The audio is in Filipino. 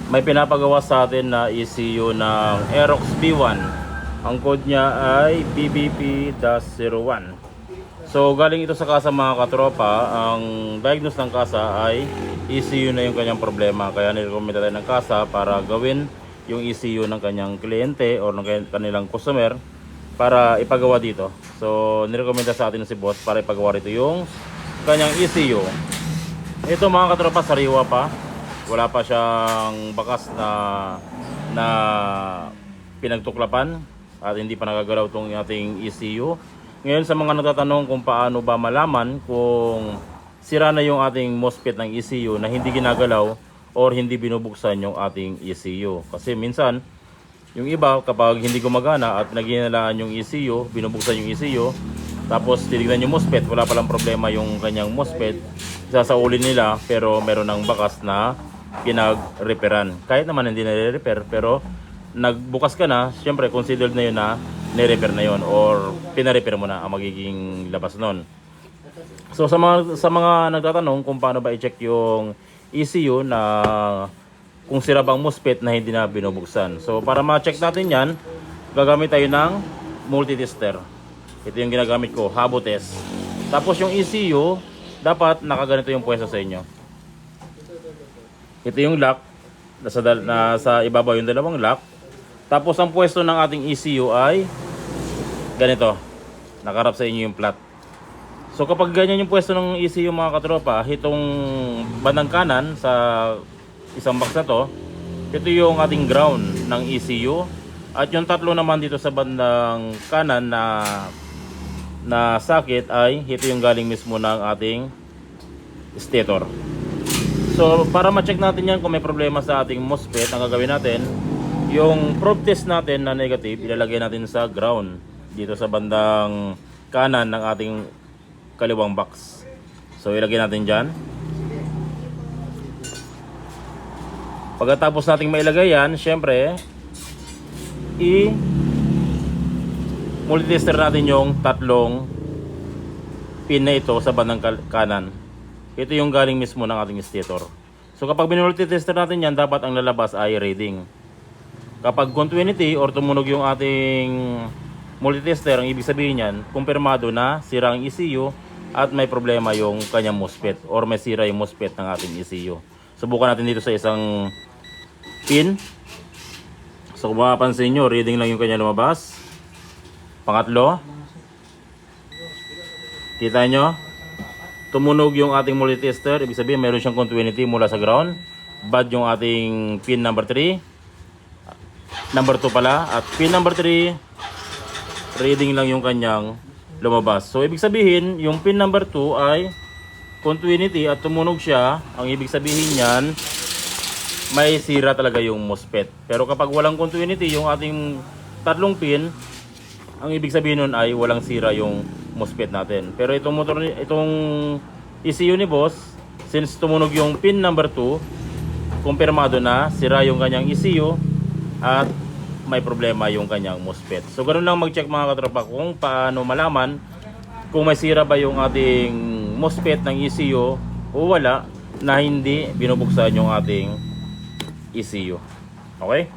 may pinapagawa sa atin na ECU ng Aerox B1. Ang code niya ay BBP-01. So galing ito sa kasa mga katropa. Ang diagnose ng kasa ay ECU na yung kanyang problema. Kaya nirekomenda tayo ng kasa para gawin yung ECU ng kanyang kliyente o ng kanilang customer para ipagawa dito. So nirekomenda sa atin si boss para ipagawa rito yung kanyang ECU. Ito mga katropa, sariwa pa. Wala pa siyang bakas na pinagtuklapan at hindi pa nagagalaw itong ating ECU. Ngayon sa mga nagtatanong kung paano ba malaman kung sira na yung ating MOSFET ng ECU na hindi ginagalaw or hindi binubuksan yung ating ECU. Kasi minsan yung iba kapag hindi gumagana at naghihinalaan yung ECU, binubuksan yung ECU, tapos tinignan yung MOSFET, wala palang problema yung kanyang MOSFET, sasaulin nila pero meron ng bakas na pinag-reparan. Kahit naman hindi na-repair pero nagbukas ka na, syempre considered na yun na ni-repair na yun or pina-repair mo na ang magiging labas nun. So sa mga nagtatanong kung paano ba i-check yung ECU na kung sira bang MOSFET na hindi na binubuksan. So para ma-check natin yan, gagamit tayo ng multi-tester. Ito yung ginagamit ko, Habo test. Tapos yung ECU, dapat nakaganito yung pwesto sa inyo. Ito yung lock, nasa ibabaw yung dalawang lock. Tapos ang pwesto ng ating ECU ay ganito, nakarap sa inyo yung flat. So kapag ganyan yung pwesto ng ECU mga katropa, itong bandang kanan sa isang box na to, ito yung ating ground ng ECU. At yung tatlo naman dito sa bandang kanan na socket ay ito yung galing mismo ng ating stator. So para ma-check natin yan kung may problema sa ating MOSFET, ang gagawin natin, yung probe test natin na negative, ilalagay natin sa ground dito sa bandang kanan ng ating kaliwang box. So ilagay natin dyan. Pagkatapos nating mailagay yan, syempre multitester natin yung tatlong pin na ito sa bandang kanan. Ito yung galing mismo ng ating stator. So kapag binultitester natin yan, dapat ang lalabas ay reading. Kapag continuity or tumunog yung ating multitester, ang ibig sabihin yan, kumpirmado na sira ang ECU at may problema yung kanyang MOSFET or may sira yung MOSFET ng ating ECU. Subukan natin dito sa isang pin. So kung mapapansin nyo, reading lang yung kanya lumabas. Pangatlo, kita nyo, tumunog yung ating multitester. Ibig sabihin mayroon siyang continuity mula sa ground. Bad yung ating pin number 3, number 2 pala. At pin number 3, reading lang yung kanyang lumabas. So ibig sabihin yung pin number 2 ay continuity at tumunog siya. Ang ibig sabihin yan, may sira talaga yung MOSFET. Pero kapag walang continuity yung ating tatlong pin, ang ibig sabihin nun ay walang sira yung MOSFET natin. Pero itong ECU ni boss, since tumunog yung pin number 2, kumpirmado na sira yung kanyang ECU at may problema yung kanyang MOSFET. So ganoon lang mag-check mga katropa kung paano malaman kung may sira ba yung ating MOSFET ng ECU o wala na hindi binubuksan yung ating ECU. Okay?